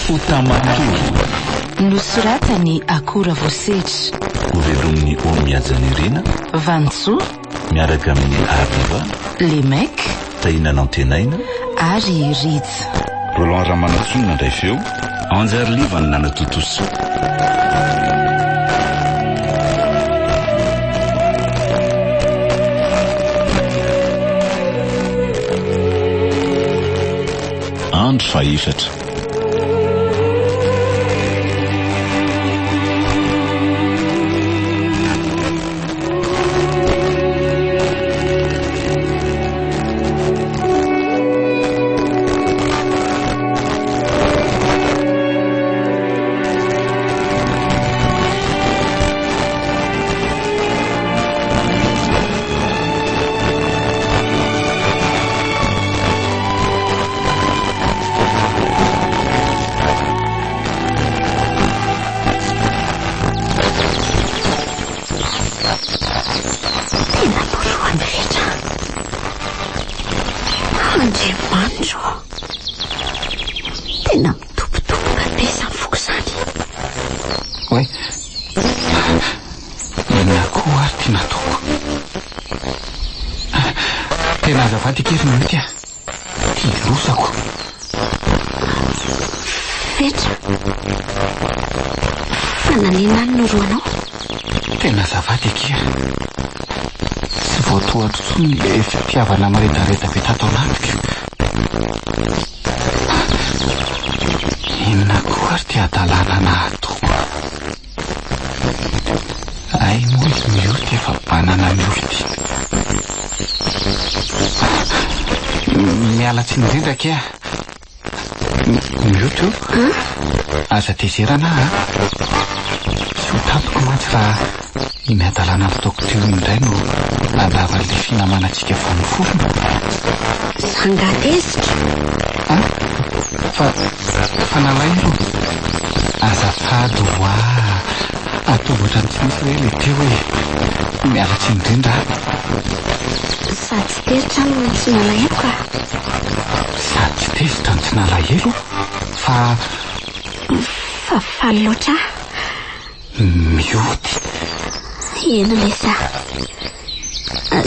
fotamatory nosoratany akora voasehitra ovelominy omiajany irena vantsoa miaraka amin'ny ariva lemek tahinana antenaina ary ritsy Roland Ramanatsonina ndray feo Anjary Livany nanatotoso andro faefatra le fitiavana maretareta be tato anatika inona koa ary ty adalana nahatoko ay moa mioty efa banana mioty mialatsy indrindra kea mioty io aza tezerana sy ho tatoko mantsy raha iny adalana ataoko teo indray no andavan'le finamanantsika vonofofona sangatezitra fa nalairo azafady hoa atobotra ny tsy misy hoe le teo hoe mialatsy indrindra sady tsy tezitra no tsy nalahelo ka sady tsy tezitra no tsy nalahelo fa faly loatra mioty ena lesa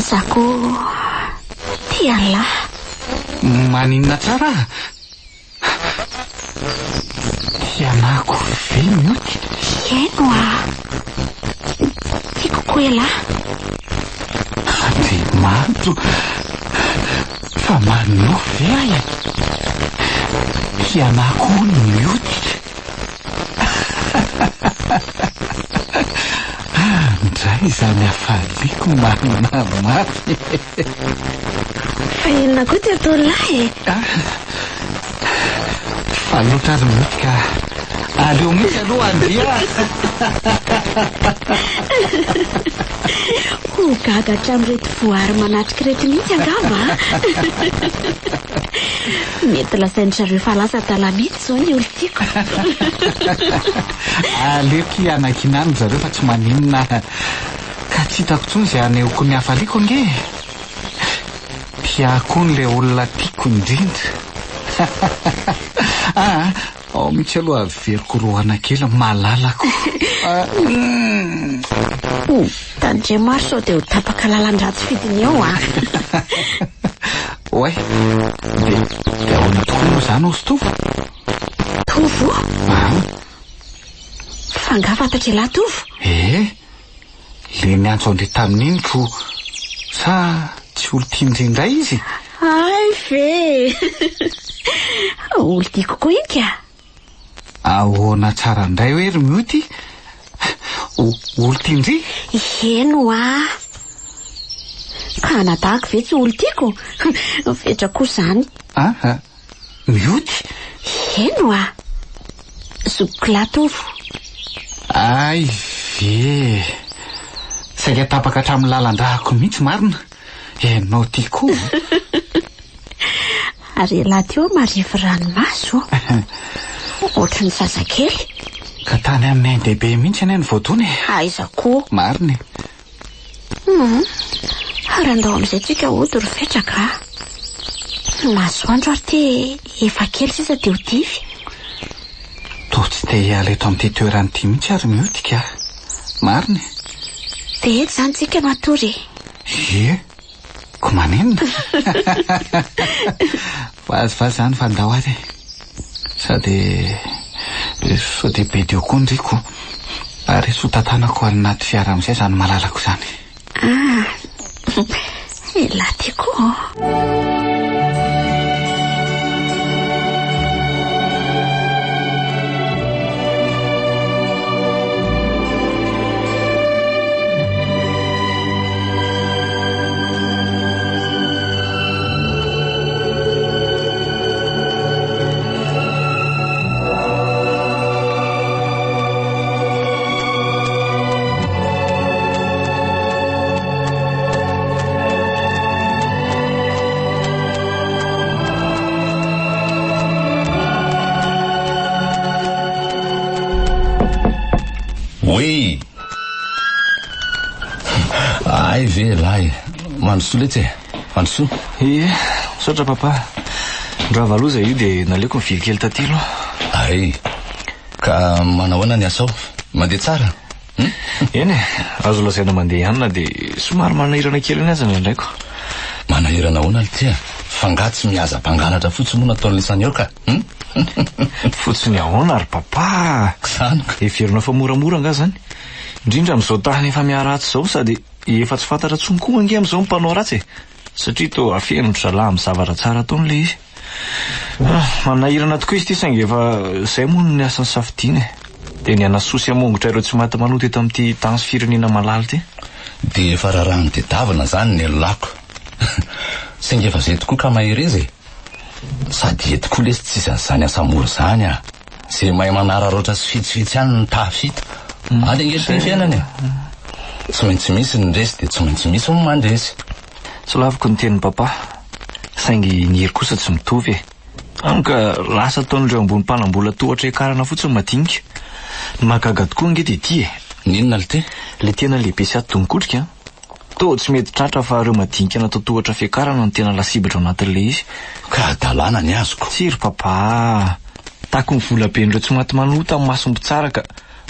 zako tialahy maninona tsara tianako ve mioty eno tiako koa elahy andriamanitro fa manao ve ay tianako ny mioty ndray zany afaliako marina mafy fa inona koa ty atao lahy fa loatra ary mioty ka aleo mihitsy aloha andia ho gagatra am'reto voary manatriky reto mihitsy angava mety lasainy zareo fa lasa talamity zao ny olo tiako aleoko anakinany zareo fa tsy maninona ka tsy hitako tsony zay aneoko ny hafaliako ange tiako ny le olona tiako indrindra ao mihitsy aloha averiko roana kely malalako tandremaro sao dia ho tapaka lalan-dratsy fidiny ao oay dia ahoana tokoa moa zany osy tovo tovo fangafantatra lahy tovo le niantso andre tamin'iny ko sa tsy olo tiandrindray izy ay ve olo tiako koa iny ka ahoana tsara indray hoe ry mioty olo tiandry eno ka natahako ve tsy olo tiako fetra koa zany mioty eno zokolatovo ay ve saika tapaka hatramin'ny lalan-drahako mihitsy marina enao tiako ary lahy teo marivy ranomaso ohatry ny zazakely ka tany amin'ny aindehibe mihitsy anay ny voadony aiza koa mariny ary andao amin'izay tsika ody rofetraka masoandro ary ty efa kely sisa dia ho divy tsy te hiala eto amin'ity toerany ity mihitsy ary miodika. Marina. Dia eto izany tsika matory. Ko manenina. Vazivazy zany fandao ary. Sady sao dia be dio koa ndriko. Ary so tantanako anaty fiara amin'izay zany malalako zany. Latiko. Oui. Ay ve lahy. Mandrosoa letsy e. Mandrosoa. Saotra papa. Ndra valoza io dia naleoko mivily kely taty aloha. Ay. Ka manahoana ny asao? Mandeha tsara? Eny e, azo lasaina mandeha ihany na dia somary manahirana kely iny aza ny andraiko. Manahirana ahoana le tia? Fangatsy mihaza mpangalatra fotsiny moa nataon'le sanioka. Fotsiny ahoana ary papa. Zany ka. Heverina fa moramora nga zany. Indrindra amin'izao tany efa miaratsy izao sady efa tsy fantatra tsony koa ange amin'izao mpanao ratsy e. Satria toa afenotra lahy amin'ny zavatra tsara ataon'le izy. Manahirana tokoa izy ity saingy efa izay moa ny asany safidiana e. Dia ny anasosy amongotra ireo tsy mahita manoto eto amin'ity tany sy firenena malala ity. Dia efa rarahany tedavana zany ny lako. Saingy efa izay tokoa ka maherezy e. Sady eto koa lesy tsisy an'izany asamora zany a. Izay mahay manararoatra sy fitsifitsy ihany ny tafita. Alengely ny fiainany e. Tsy maintsy misy ny resy dia tsy maintsy misy ny mandresy. Tsy laviko ny tenin'ny papa. Saingy ny hery kosa tsy mitovy e. Anka lasa ataon'ireo ambony mpanambola tohatra ekarana fotsiny madinika. Ny mahagaga tokoa nge dia ity e. Ninona le ty? Le tena lehibe sy ato tongotrika. Toa tsy mety tratra fa ireo madinika natao tohatra fiakarana no tena lasibatra ao anatin'le izy. Ka dalàna ny azoko. Tsiry papa. Tako ny volaben'ireo tsy maty manota amin'ny masombo tsara ka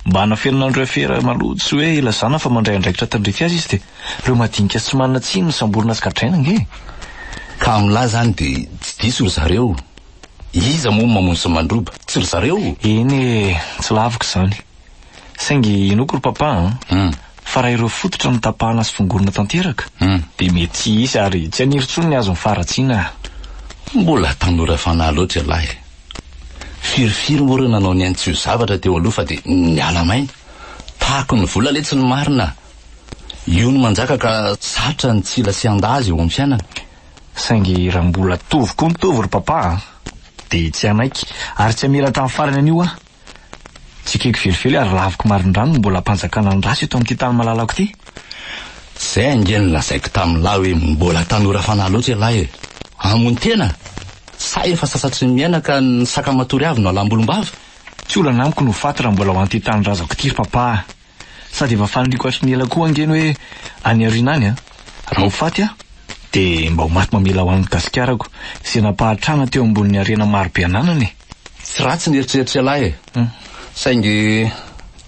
mba hanafenana fera maloha tsy hoe ilazana fa mandray andraikitra tandrefy azy izy dia ireo madinika tsy manana tsiny ny samborona sy katraina nge. Ka amin'lahy zany dia tsy diso ry zareo. Iza moa mamono sy mandroba, tsy ry zareo. Eny tsy laviko izany. Saingy inoko ry papa fa raha ireo fototra ny tapahana sy fongorona tanteraka dia mety isy ary tsy haniry tsony ny azo mifaratsiana. Mbola tanora fanahy loatra lahy. Firifiry moa reo nanao ny antsio zavatra teo aloha fa dia niala maina. Tahako ny vola letsy ny marina. Io no manjaka ka sarotra ny tsila sy andazy eo amin'ny fiainana. Saingy raha mbola tovy koa mitovy ry papa dia tsy anaiky ary tsy amela tamin'ny farany anio a. Tsy keko velively ary laviko marindrano no mbola mpanjakana ny rasy eto amin'ity tany malalako ity. Zay ange ny lazaiko tamin'ny lahy hoe mbola tanora fanahy loatra lahy e. Amony tena sa efa sasatry ny miaina ka ny saka matory avy no alambolombava. Tsy olana amiko no faty raha mbola ho an'ity tany razako ity ry papa. Sady efa faniriko hatry ny ela koa angeny hoe any aoriana any a. Raha ho faty a dia mba ho maty mamela ho an'ny gasikarako izay nampahatrana teo ambonin'ny arena marobe ananany. Tsy ratsy ny eritreritry lahy e. Saingy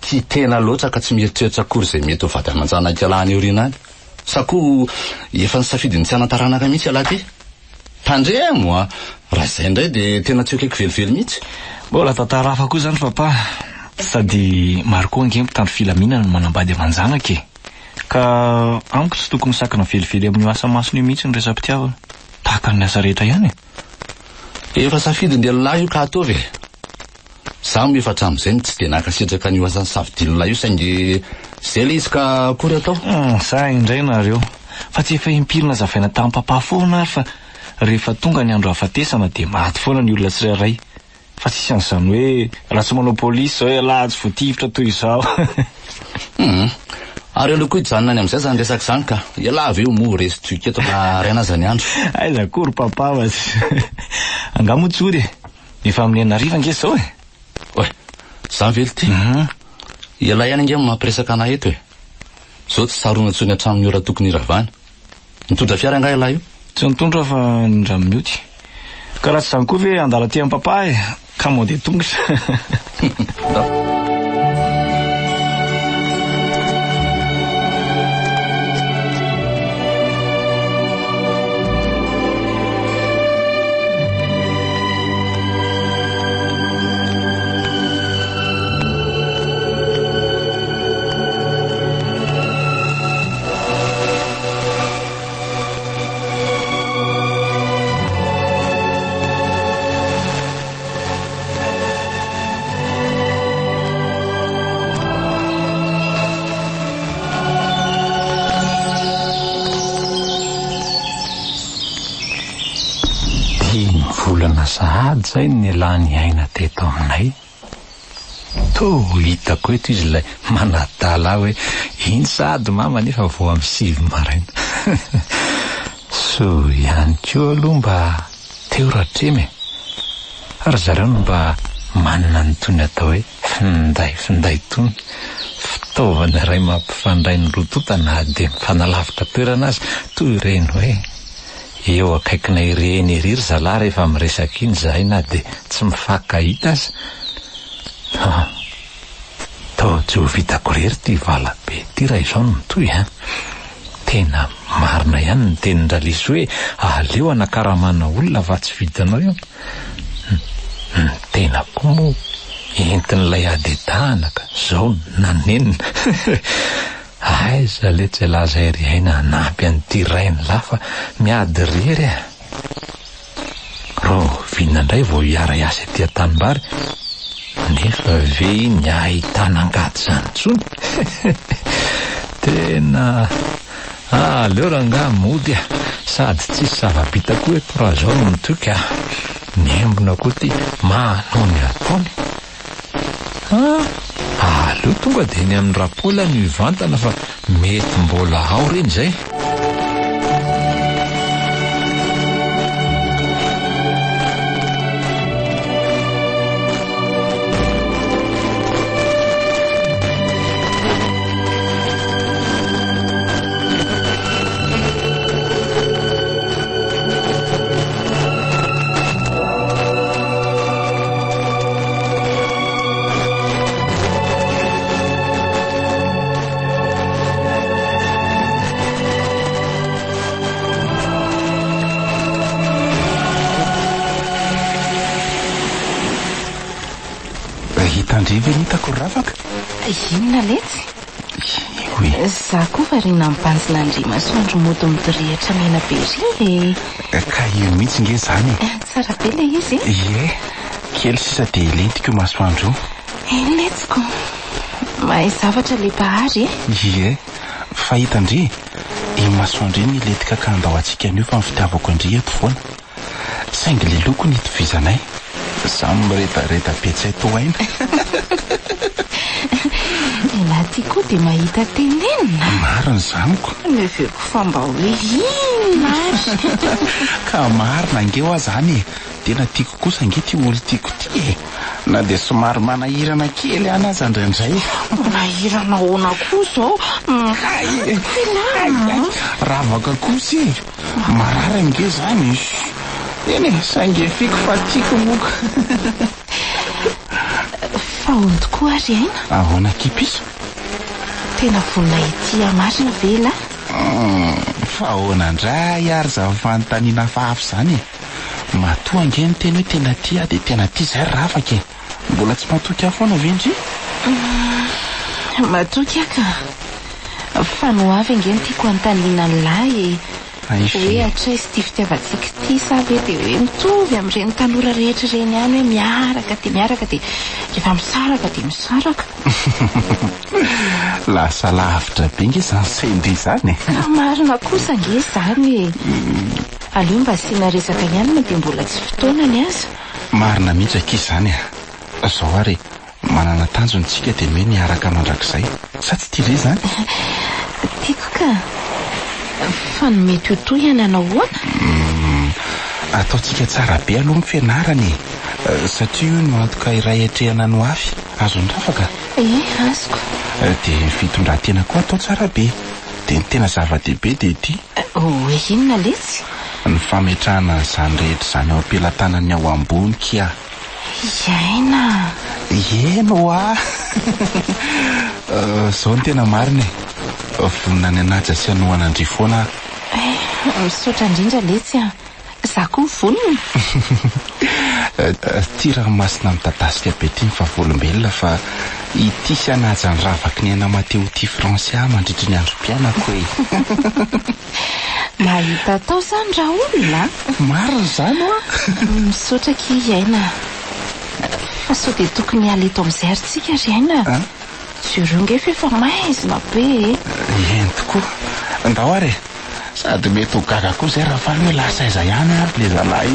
tia tena loatra ka tsy mieritreritra akory izay mety ho vady aman-janaka lahany aoriana any. Sa koa efa nisafidiny tsy hanataranaka mihitsy lahy ty. Tandre moa raha izay indray dia tena tsy ekeko velively mihitsy. Mbola tantara hafa koa zany papa. Sady maro koa ange mpitandro filaminana no manambady aman-janaka e. Ka amiko tsy tokony sakana velively amin'ny asa masony io mihitsy ny resam-pitiavana. Tahaka ny asa rehetra ihany e. Efa safidiny lehilahy io ka ataovy e. Zaho efa hatramin'izay tsy dia nakasitraka ny asan'ny savidinina io saingy izay le izy ka akory atao. Za indray nareo fa tsy efa impirina zavaina tamin'ny papa foana ary fa rehefa tonga ny andro hafatesana dia maty foana ny olona tsirairay. Fa tsisy an'izany hoe raha tsy manao polisy zao hoe lahy tsy voatifitra toy izao. Ary aloha koa hijanona any amin'izay zany resaka izany ka ialahy avy eo moa resy toiketo ka raina zany andro. Aiza kory papa va angamo tsody efa amin'ny enariva ange zao e. Oe, zany vely ty. Ialahy ihany ange mampiresaka anahy eto e. Zao tsy sarona tsony hatramin'ny ora tokony iravana. Mitondra fiara nga ialahy io? Tsy nitondra fa nindra mioty. Ka raha tsy izany koa ve andala ty amin'ny papa e. Ka moa dia tongotra. volana sahady zay nylany aina teto aminay. To hitako eto izy ilay manadala hoe iny sahady mama nefa vo amin'ny 7 maraina. So ihany koa aloha mba teo ratreme. Ary zareo no mba manana ny tony atao hoe finday tony. Fitaovana iray mampifandray ny rotota na dia mifanalavitra toerana azy toy ireny hoe eo akaikina ireny ery zalahy rehefa miresaka iny zahay na dia tsy mifankahita azy. Tsy ho vitako rery ty valabe ty raha izao no mitoy tena marina ihany ny tenin-dralisy hoe aleo anakaramana olona fa tsy vitanao io. Tena koa moa entin'ilay adedahana ka zao nanenina. Aiza le tsy laza ery aina anampy an'ity rainy lafa miady rery ro vinandray vao hiara iasa ety an-tanimbary nefa ve iny ahitana angady zany tsony. Tena aleo ranga mody sady tsisy zava-bita koa eto raha zao no mitoka miembona koa ty manony ataony. Aleo tonga dia ny amin'ny rapola ny ivantana fa mety mbola ao reny zay. Hitandriva hitako ravaka. Inona letsy? Za koa varina mibanjina andrimasoandro mody midorehatra mena be ry ka io mihitsy nge zany. Tsara be le izy. Ie, kely sisa dia lentiko masoandro. Letsiko mahay zavatra le bahary. Ie, fa hitandri io masoandro iny letika ka andao atsika anio fa mifitiavako andri eto foana. Saingy le loko ny itovizanay samy miretareta betsay to aina. Laha ty koa dia mahita tenenina. Marina zaniko. Neveko fa mba hoe inona ka marina angeo zany. Tena tiako kosa ange ty olo tiako ty na dia somary manahirana kely any aza indraindray. Manahirana hoana koa zao. Ravaka kosa marary ange zany. Eny saingy fiko fa tiako moka. Fa hono tokoa ary aina. Ahoana kipiso? Tena vonina ity marina vela. Fa ahoana indray ary zava-fanontaniana fahafy zany. Matoa ange ny teny hoe tena tia dia tena tia zay ravaka. Mbola tsy matoky aho foana vendry? Matoky aka. Fa no avy ange ny tiako antaniana ny lahy hoe atraisy ty fitiavantsika ty sa ve dia hoe mitovy amin'ireny tanora rehetra ireny ihany hoe miaraka dia rehefa misaraka dia misaraka. Lasa lavitra be nge zany sendry zany. Marina kosa nge zany. Aleo mba asiana resaka ihany na dia mbola tsy fotoanany aza. Marina mihitsy ankizy zany zao ary manana tanjontsika dia me niaraka mandrakizay sa tsy tia re zany? Tiako ka. Fa ny mety ho toy ihany anao hoana? Ataontsika tsara be aloha ny fianarany satria io no antoka iray hatrehana no afy. Azony rafaka? Azoko. Dia fitondran-tena koa atao tsara be. Dia ny tena zava-dehibe dia ity. Hoe inona letsy? Ny fametrahana izany rehetra izany ao am-pelantanany ao ambony kia. iaina eno a zao ny tena marina e vonina ny anaja sy anohanandry foana misaotra indrindra letsy a za koa vonina ty raha masina mitadasika be ty mifavolombelona fa ity sy anaja ny ravaky ny aina mateo ty fransy mandritry ny andro mpianako e mahita tao zany raha olona marina zany a misaotra ki iaina fa sao dia tokony ala eto amin'izay aritsika ry aina zyreo nge fa efa maizina be eny tokoa ndao ary sady mety ho gaga koa zay raha faly hoe lasa aiza ihany ary le zalahy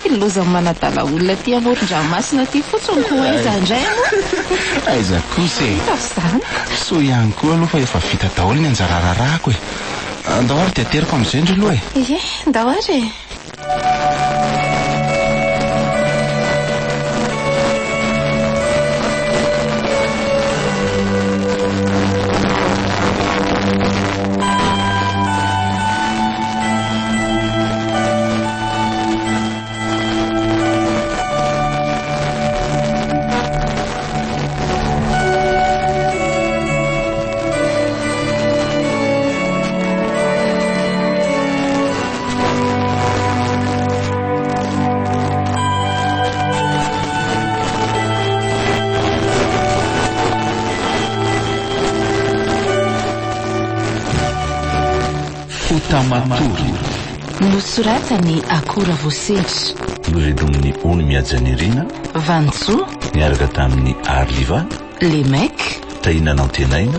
iny loza manadala olona ty amoron-dranomasina ty fotsiny ko aiza indray aloha aiza kosa e zany so ihany koa aloha fa efa vita daholo ny anjara rarahako e ndao ary dia ateriko amin'izay indry aloha e ndao ary e Fotamatory nosoratany akora voasehitra novedomin'ny ony miajanirina vanjo miaraka tamin'ny arliva lemek tahinana antenaina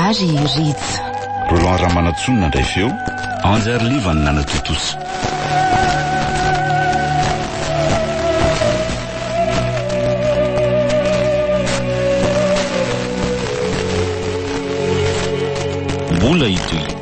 ary rija Roland Ramanatsonina ndray feo anjarliva ny nanatotosa mbola itoy